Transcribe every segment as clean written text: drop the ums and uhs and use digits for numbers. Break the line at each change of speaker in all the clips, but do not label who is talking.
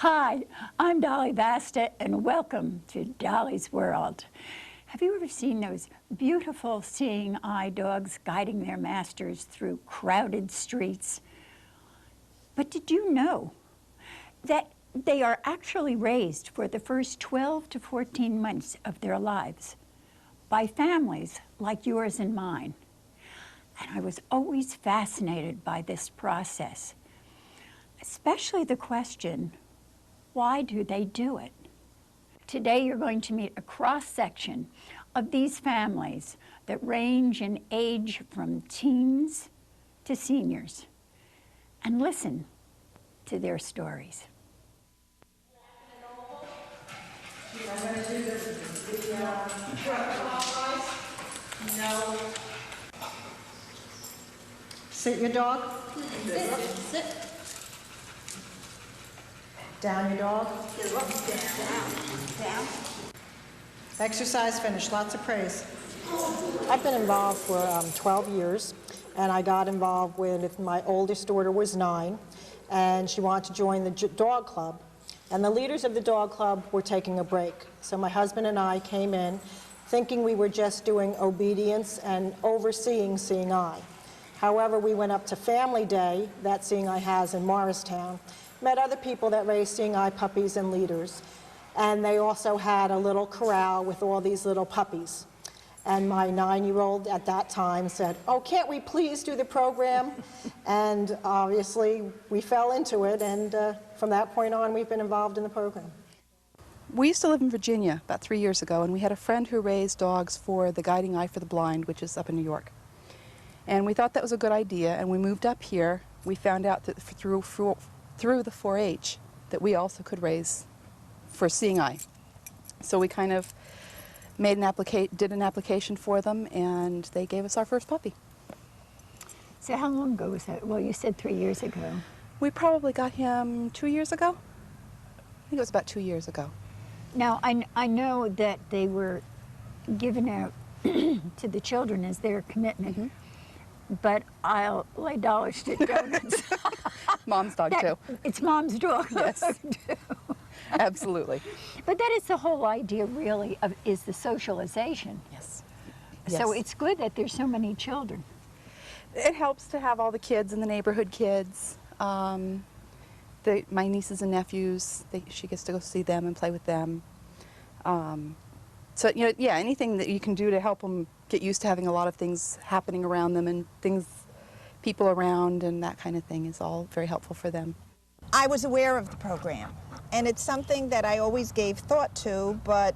Hi, I'm Dolly Vasta, and welcome to Dolly's World. Have you ever seen those beautiful seeing eye dogs guiding their masters through crowded streets? But did you know that they are actually raised for the first 12 to 14 months of their lives by families like yours and mine? And I was always fascinated by this process, especially the question, why do they do it? Today you're going to meet a cross-section of these families that range in age from teens to seniors, and listen to their stories.
I'm going to do the no.
Sit your dog.
Sit.
Down your dog.
Down.
Exercise finished. Lots of praise.
I've been involved for 12 years, and I got involved when my oldest daughter was 9, and she wanted to join the dog club. And the leaders of the dog club were taking a break. So my husband and I came in thinking we were just doing obedience and overseeing Seeing Eye. However, we went up to Family Day that Seeing Eye has in Morristown, met other people that raise Seeing Eye puppies and leaders, and they also had a little corral with all these little puppies. And my 9-year-old at that time said, "Oh, can't we please do the program?" And obviously we fell into it, and from that point on we've been involved in the program.
We used to live in Virginia about 3 years ago, and we had a friend who raised dogs for the Guiding Eye for the Blind, which is up in New York. And we thought that was a good idea, and we moved up here. We found out that through the 4-H that we also could raise for Seeing Eye. So we kind of did an application for them, and they gave us our first puppy.
So how long ago was that? Well, you said 3 years ago.
We probably got him 2 years ago. I think it was about 2 years ago.
Now, I know that they were given out to the children as their commitment, but I'll lay dollars to donuts.
Mom's dog, too.
It's Mom's dog.
Yes. Absolutely.
But that is the whole idea, really, is the socialization.
Yes.
So
Yes.
it's good that there's so many children.
It helps to have all the kids and the neighborhood kids. My nieces and nephews, she gets to go see them and play with them. So, yeah, anything that you can do to help them get used to having a lot of things happening around them and people around and that kind of thing is all very helpful for them.
I was aware of the program, and it's something that I always gave thought to, but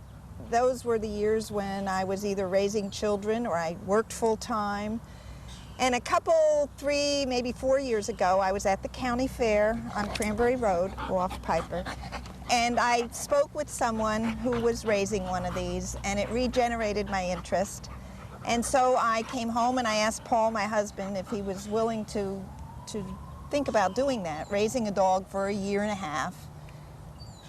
those were the years when I was either raising children or I worked full-time. And a couple, 3, maybe 4 years ago, I was at the county fair on Cranberry Road off Piper, and I spoke with someone who was raising one of these, and it regenerated my interest. And so I came home and I asked Paul, my husband, if he was willing to think about doing that, raising a dog for 1.5 years.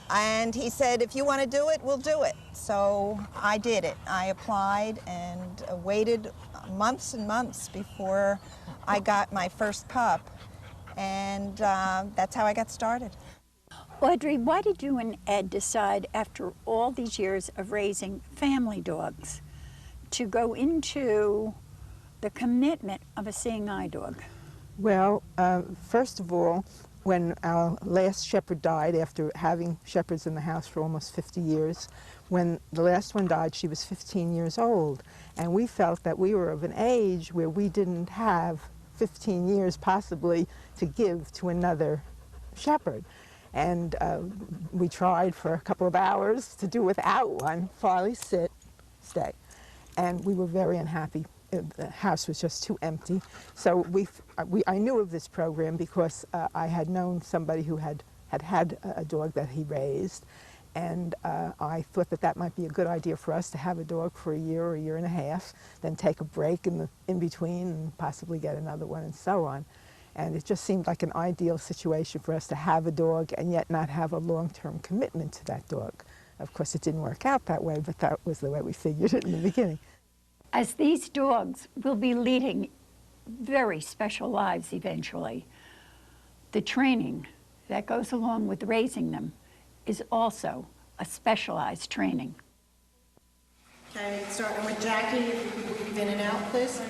And he said, if you want to do it, we'll do it. So I did it. I applied and waited months and months before I got my first pup. And that's how I got started.
Audrey, why did you and Ed decide, after all these years of raising family dogs, to go into the commitment of a Seeing Eye dog?
Well, first of all, when our last shepherd died, after having shepherds in the house for almost 50 years, when the last one died, she was 15 years old. And we felt that we were of an age where we didn't have 15 years possibly to give to another shepherd. And we tried for a couple of hours to do without one, Farley, sit, stay. And we were very unhappy. The house was just too empty. So I knew of this program because I had known somebody who had a dog that he raised, and I thought that might be a good idea for us to have a dog for 1 year or 1.5 years, then take a break in between and possibly get another one and so on. And it just seemed like an ideal situation for us to have a dog and yet not have a long-term commitment to that dog. Of course, it didn't work out that way, but that was the way we figured it in the beginning.
As these dogs will be leading very special lives eventually, the training that goes along with raising them is also a specialized training.
Okay, starting with Jackie, if you could weave in and out, please.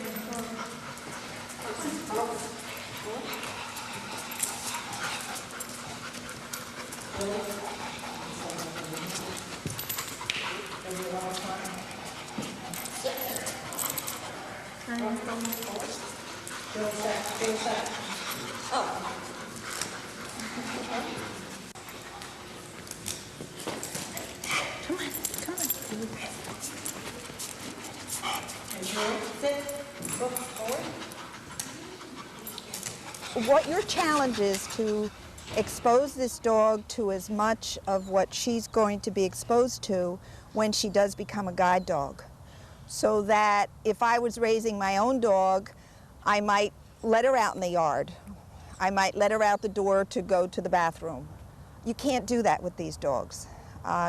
What your challenge is to expose this dog to as much of what she's going to be exposed to when she does become a guide dog. So that if I was raising my own dog, I might let her out in the yard. I might let her out the door to go to the bathroom. You can't do that with these dogs.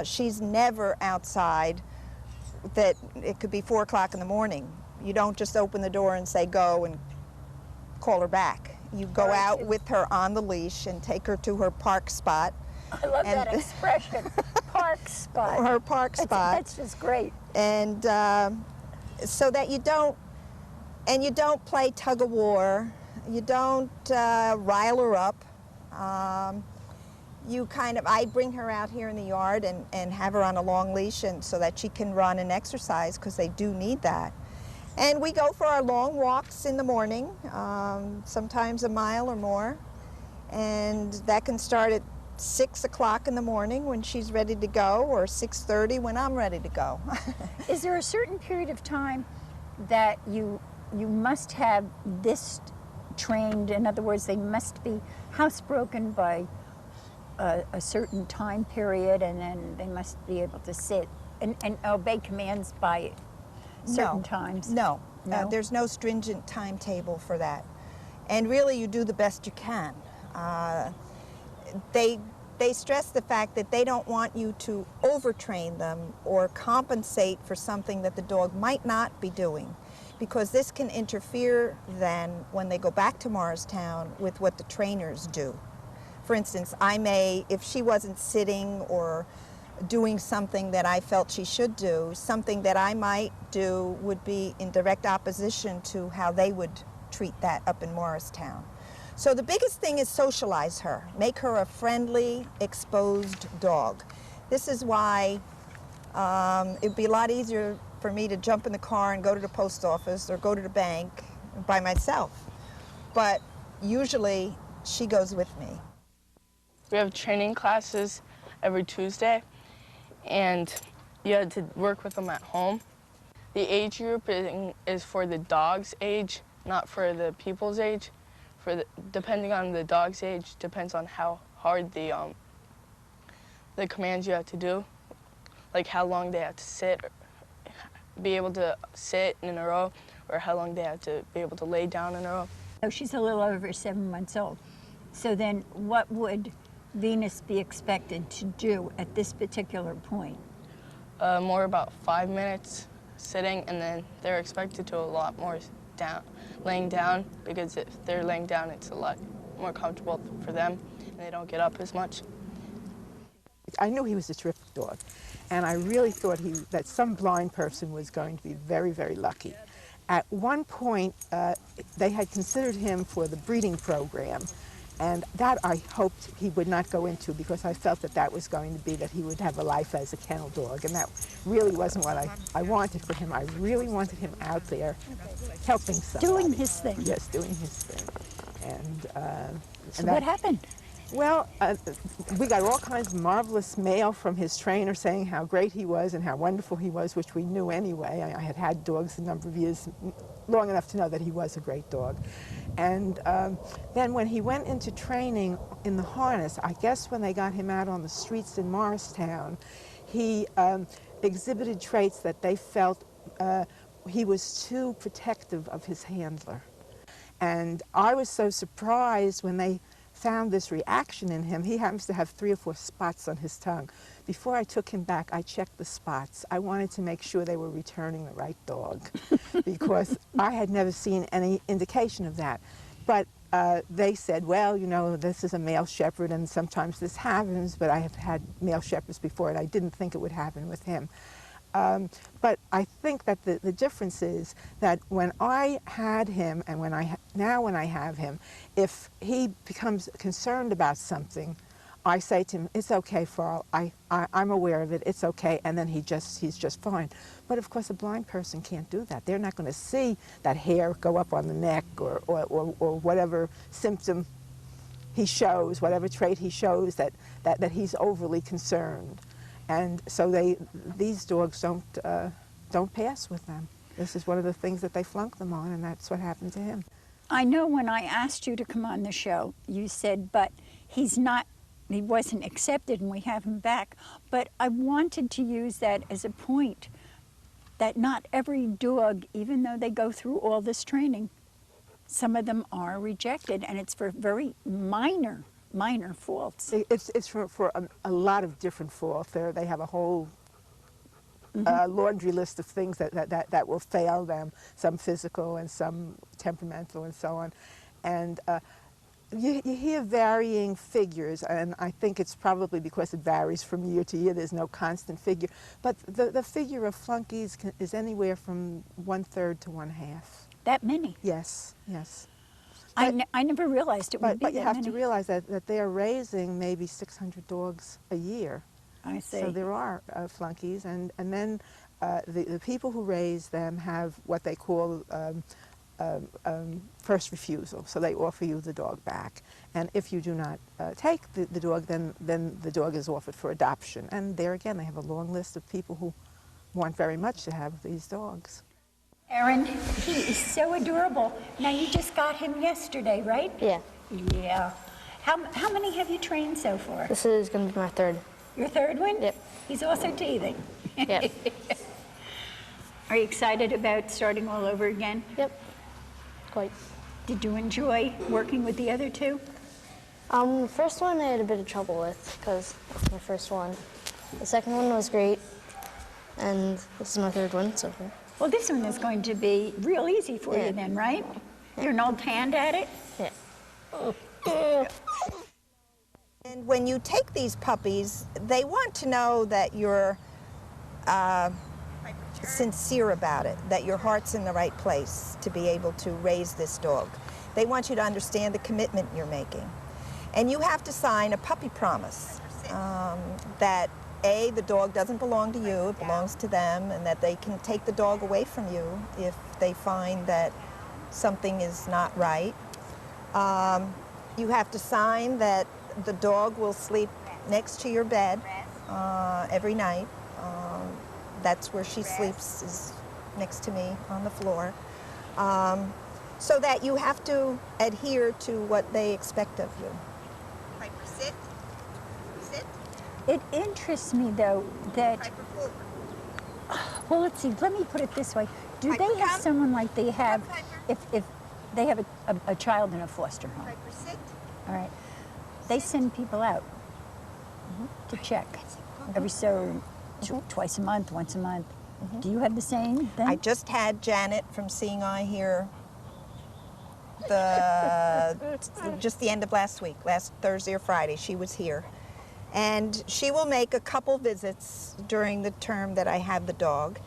She's never outside. That it could be 4 o'clock in the morning. You don't just open the door and say go and call her back. You go out with her on the leash and take her to her park spot.
I love that expression, park spot.
Her park spot.
That's just great.
And so that you don't play tug of war. You don't rile her up. I bring her out here in the yard and have her on a long leash and so that she can run and exercise, because they do need that. And we go for our long walks in the morning, sometimes a mile or more. And that can start at 6 o'clock in the morning when she's ready to go, or 6:30 when I'm ready to go.
Is there a certain period of time that you must have this trained? In other words, they must be housebroken by a certain time period, and then they must be able to sit and obey commands by certain times?
No,
No?
there's no stringent timetable for that. And really, you do the best you can. They stress the fact that they don't want you to overtrain them or compensate for something that the dog might not be doing, because this can interfere then when they go back to Morristown with what the trainers do. For instance, if she wasn't sitting or doing something that I felt she should do, something that I might do would be in direct opposition to how they would treat that up in Morristown. So the biggest thing is socialize her, make her a friendly, exposed dog. This is why it'd be a lot easier for me to jump in the car and go to the post office or go to the bank by myself. But usually she goes with me.
We have training classes every Tuesday, and you had to work with them at home. The age group is for the dog's age, not for the people's age. Depending on the dog's age, depends on how hard the commands you have to do, like how long they have to sit, be able to sit in a row, or how long they have to be able to lay down in a row.
So she's a little over 7 months old. So then what would Venus be expected to do at this particular point?
More about 5 minutes sitting, and then they're expected to a lot more laying down, because if they're laying down, it's a lot more comfortable for them, and they don't get up as much.
I knew he was a terrific dog, and I really thought that some blind person was going to be very, very lucky. At one point, they had considered him for the breeding program, and that I hoped he would not go into, because I felt that was going to be that he would have a life as a kennel dog, and that really wasn't what I wanted for him. I really wanted him out there helping somebody.
Doing his thing.
Yes, doing his thing. And
So what happened?
Well, we got all kinds of marvelous mail from his trainer saying how great he was and how wonderful he was, which we knew anyway. I had had dogs a number of years, long enough to know that he was a great dog. And then when he went into training in the harness, I guess when they got him out on the streets in Morristown, he exhibited traits that they felt he was too protective of his handler. And I was so surprised when they found this reaction in him. He happens to have 3 or 4 spots on his tongue. Before I took him back, I checked the spots. I wanted to make sure they were returning the right dog, because I had never seen any indication of that. But they said, well, you know, this is a male shepherd and sometimes this happens, but I have had male shepherds before and I didn't think it would happen with him. But I think that the difference is that when I had him and when I have him, if he becomes concerned about something, I say to him, it's okay, Farl, I'm aware of it, it's okay, and then he's just fine. But of course a blind person can't do that. They're not going to see that hair go up on the neck or whatever symptom he shows, whatever trait he shows that he's overly concerned. And so these dogs don't pass with them. This is one of the things that they flunk them on, and that's what happened to him.
I know when I asked you to come on the show, you said, but he wasn't accepted and we have him back. But I wanted to use that as a point that not every dog, even though they go through all this training, some of them are rejected, and it's for very minor faults.
It's for a lot of different faults. They have a whole laundry list of things that will fail them, some physical and some temperamental and so on. And you hear varying figures, and I think it's probably because it varies from year to year. There's no constant figure. But the figure of flunkies is anywhere from 1/3 to 1/2.
That many?
Yes, yes.
I never realized it would be
But you
that
have
many.
to realize that they are raising maybe 600 dogs a year.
I see.
So there are flunkies, and then the people who raise them have what they call first refusal. So they offer you the dog back, and if you do not take the dog, then the dog is offered for adoption. And there again, they have a long list of people who want very much to have these dogs.
Erin, he is so adorable. Now, you just got him yesterday, right?
Yeah.
Yeah. How many have you trained so far?
This is going to be my third.
Your third one?
Yep.
He's also teething.
Yep.
Are you excited about starting all over again?
Yep. Quite.
Did you enjoy working with the other two?
The first one I had a bit of trouble with because it's my first one. The second one was great, and this is my third one so far.
Well, this one is going to be real easy for you then, right? You're an old hand at it?
Yeah.
And when you take these puppies, they want to know that you're sincere about it, that your heart's in the right place to be able to raise this dog. They want you to understand the commitment you're making. And you have to sign a puppy promise that A, the dog doesn't belong to you, it belongs to them, and that they can take the dog away from you if they find that something is not right. You have to sign that the dog will sleep next to your bed every night. That's where she sleeps, is next to me on the floor. So that you have to adhere to what they expect of you. Piper, sit. Sit.
It interests me, though, that, well, let's see, let me put it this way. Do
Piper,
they have
come.
someone like they have,
Come,
if they have a child in a foster home?
Piper, sit.
All right. They send people out to check every twice a month, once a month. Do you have the same thing?
I just had Janet from Seeing Eye here just the end of last week, last Thursday or Friday. She was here. And she will make a couple visits during the term that I have the dog.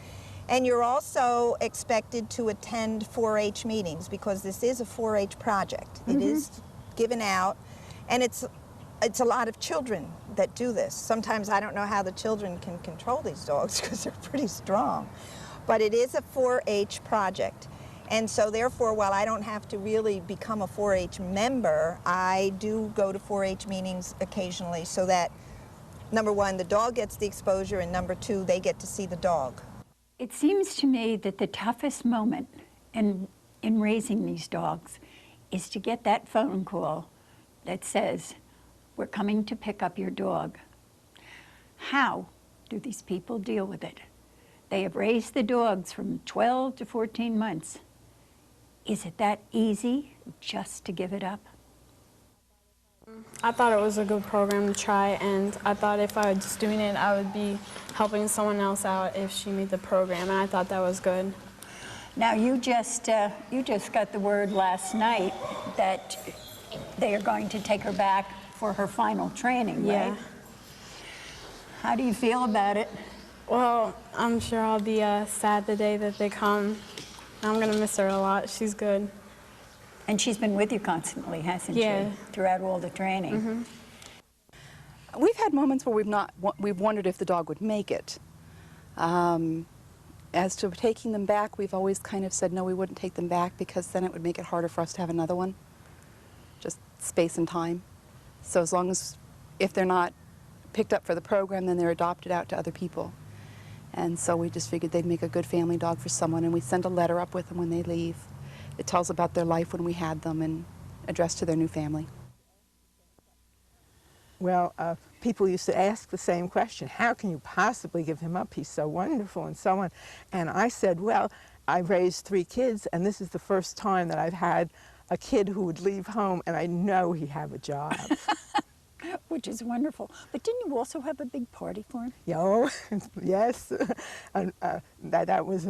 And you're also expected to attend 4-H meetings because this is a 4-H project. It is given out, and it's a lot of children that do this. Sometimes I don't know how the children can control these dogs because they're pretty strong. But it is a 4-H project. And so therefore, while I don't have to really become a 4-H member, I do go to 4-H meetings occasionally so that, number one, the dog gets the exposure, and number two, they get to see the dog.
It seems to me that the toughest moment in raising these dogs is to get that phone call that says, "We're coming to pick up your dog." How do these people deal with it? They have raised the dogs from 12 to 14 months. Is it that easy just to give it up?
I thought it was a good program to try, and I thought if I was just doing it, I would be helping someone else out if she made the program, and I thought that was good.
Now, you just got the word last night that they are going to take her back for her final training,
Yeah.
right? How do you feel about it?
Well, I'm sure I'll be sad the day that they come. I'm going to miss her a lot. She's good.
And she's been with you constantly, hasn't
Yeah.
she? Throughout all the training.
Mm-hmm.
We've had moments where we've wondered if the dog would make it. As to taking them back, we've always kind of said no, we wouldn't take them back because then it would make it harder for us to have another one. Just space and time. So as long as, if they're not picked up for the program, then they're adopted out to other people. And so we just figured they'd make a good family dog for someone, and we send a letter up with them when they leave. It tells about their life when we had them and addressed to their new family.
Well, people used to ask the same question, how can you possibly give him up? He's so wonderful and so on. And I said, well, I raised 3 kids, and this is the first time that I've had a kid who would leave home, and I know he'd have a job.
Which is wonderful. But didn't you also have a big party for him?
Yo, yes. And, that was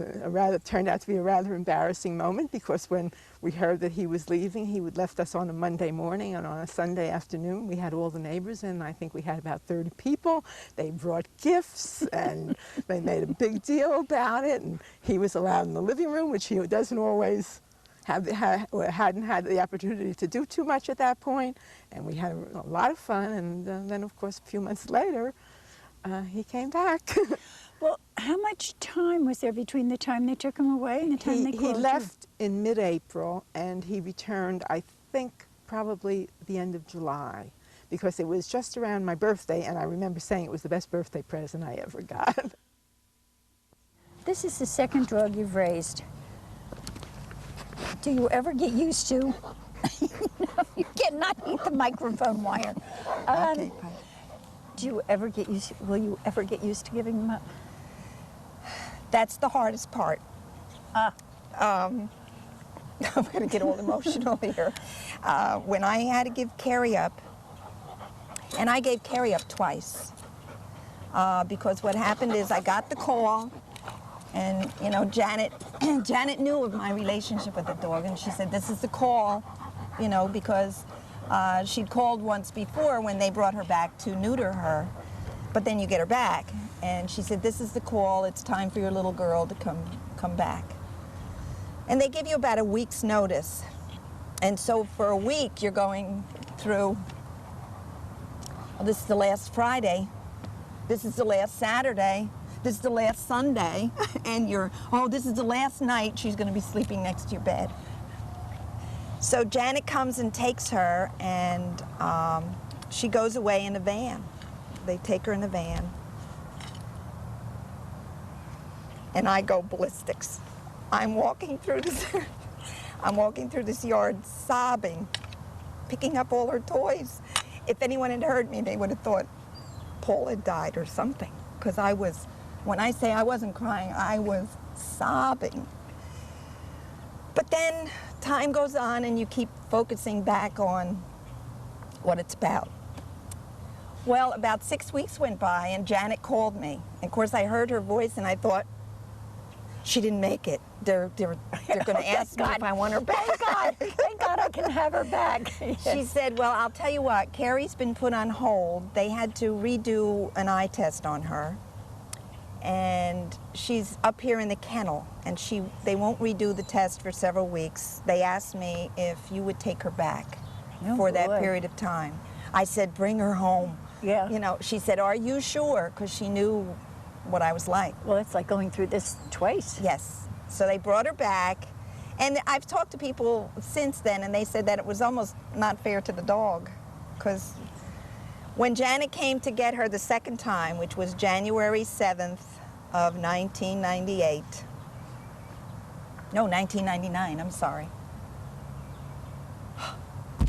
turned out to be a rather embarrassing moment, because when we heard that he was leaving, he would left us on a Monday morning, and on a Sunday afternoon we had all the neighbors in. I think we had about 30 people. They brought gifts and they made a big deal about it, and he was allowed in the living room, which he doesn't always hadn't had the opportunity to do too much at that point, and we had a lot of fun. And then, of course, a few months later, he came back.
Well, how much time was there between the time they took him away and the time they called
He
you?
left in mid-April, and he returned, I think, probably the end of July, because it was just around my birthday, and I remember saying it was the best birthday present I ever got.
This is the second dog you've raised. Do you ever get used to? You cannot eat the microphone wire.
Okay,
do you ever get used? Will you ever get used to giving them up?
that's the hardest part. I'm going to get all emotional here. When I had to give Carrie up, and I gave Carrie up twice, because what happened is I got the call, and you know, Janet knew of my relationship with the dog, and she said, this is the call, you know, because she'd called once before when they brought her back to neuter her, but then you get her back. And she said, this is the call, it's time for your little girl to come back. And they give you about a week's notice. And so for a week, you're going through, well, this is the last Friday, this is the last Saturday, this is the last Sunday, and this is the last night she's going to be sleeping next to your bed. So Janet comes and takes her, and she goes away in a van. They take her in the van. And I go ballistics. I'm walking through this yard sobbing, picking up all her toys. If anyone had heard me, they would have thought Paul had died or something. Because when I say I wasn't crying, I was sobbing. But then time goes on and you keep focusing back on what it's about. Well, about 6 weeks went by and Janet called me. And of course I heard her voice and I thought, she didn't make it. They're going to ask me if I want her back.
Thank God I can have her back.
She said, well, I'll tell you what, Carrie's been put on hold. They had to redo an eye test on her. And she's up here in the kennel, and they won't redo the test for several weeks. They asked me if you would take her back for that period of time. I said, bring her home.
Yeah.
You know, she said, are you sure? Because she knew what I was like.
Well, it's like going through this twice.
Yes. So they brought her back. And I've talked to people since then, and they said that it was almost not fair to the dog. Because when Janet came to get her the second time, which was January 7th of 1998. No, 1999, I'm sorry.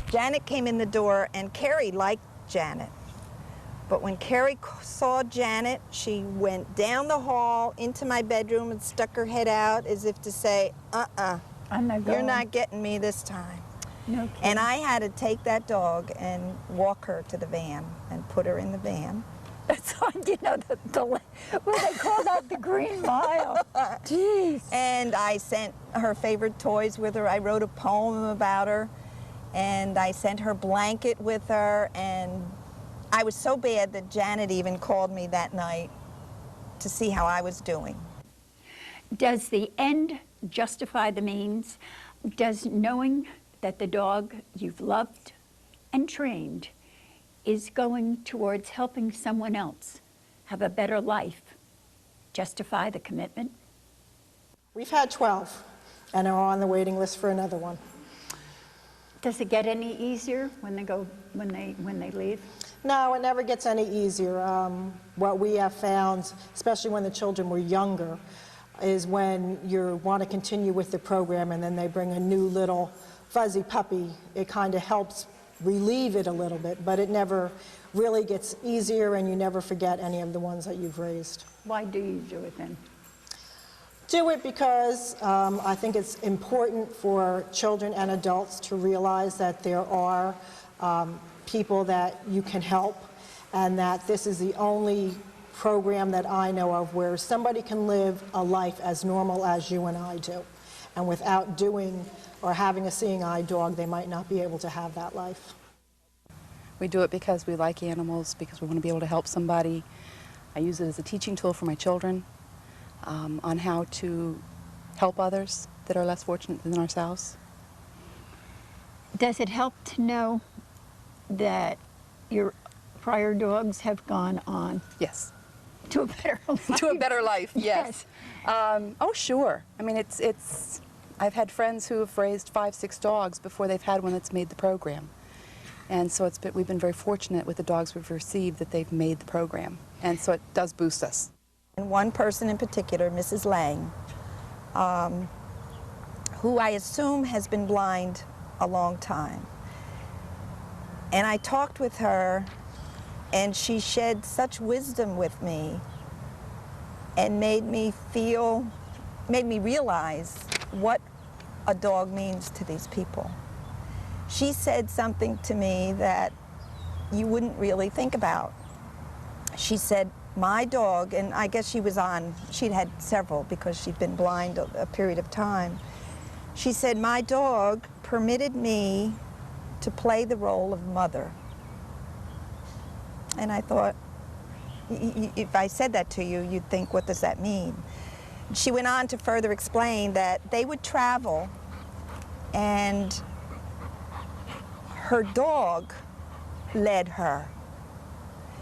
Janet came in the door, and Carrie liked Janet. But when Carrie saw Janet, she went down the hall into my bedroom and stuck her head out as if to say,
I'm not going.
you're not getting me this time.
No kidding.
And I had to take that dog and walk her to the van and put her in the van.
It's on, you know, well, they call that the Green Mile. Jeez.
And I sent her favorite toys with her. I wrote a poem about her, and I sent her blanket with her, and I was so bad that Janet even called me that night to see how I was doing.
Does the end justify the means? Does knowing that the dog you've loved and trained is going towards helping someone else have a better life justify the commitment?
We've had 12 and are on the waiting list for another one.
Does it get any easier when they leave?
No, it never gets any easier. What we have found, especially when the children were younger, is when you want to continue with the program and then they bring a new little fuzzy puppy, it kind of helps relieve it a little bit, but it never really gets easier and you never forget any of the ones that you've raised.
Why do you do it then?
Do it because I think it's important for children and adults to realize that there are people that you can help, and that this is the only program that I know of where somebody can live a life as normal as you and I do. And without doing or having a seeing eye dog, they might not be able to have that life.
We do it because we like animals, because we want to be able to help somebody. I use it as a teaching tool for my children on how to help others that are less fortunate than ourselves.
Does it help to know that your prior dogs have gone on?
Yes.
To a better life?
To a better life, yes. Oh, sure. I mean, I've had friends who have raised 5, 6 dogs before they've had one that's made the program. And so we've been very fortunate with the dogs we've received that they've made the program. And so it does boost us.
And one person in particular, Mrs. Lang, who I assume has been blind a long time. And I talked with her, and she shed such wisdom with me and made me realize what a dog means to these people. She said something to me that you wouldn't really think about. She said, my dog, and I guess she'd had several because she'd been blind a period of time. She said, my dog permitted me to play the role of mother. And I thought, if I said that to you, you'd think, what does that mean? She went on to further explain that they would travel and her dog led her.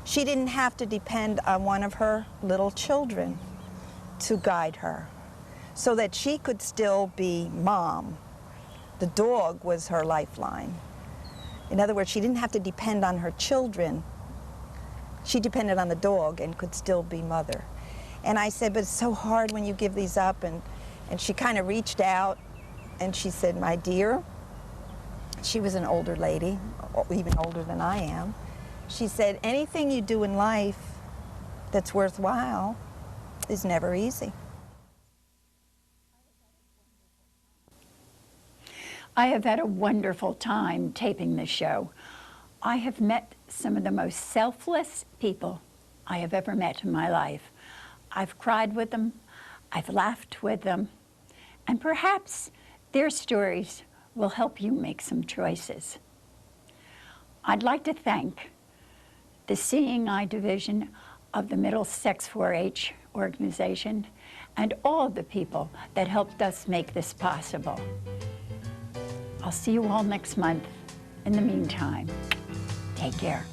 She didn't have to depend on one of her little children to guide her so that she could still be mom. The dog was her lifeline. In other words, she didn't have to depend on her children. She depended on the dog and could still be mother. And I said, but it's so hard when you give these up. And she kind of reached out and she said, my dear, she was an older lady, even older than I am. She said, anything you do in life that's worthwhile is never easy.
I have had a wonderful time taping this show. I have met some of the most selfless people I have ever met in my life. I've cried with them, I've laughed with them, and perhaps their stories will help you make some choices. I'd like to thank the Seeing Eye Division of the Middlesex 4-H organization and all of the people that helped us make this possible. I'll see you all next month. In the meantime, take care.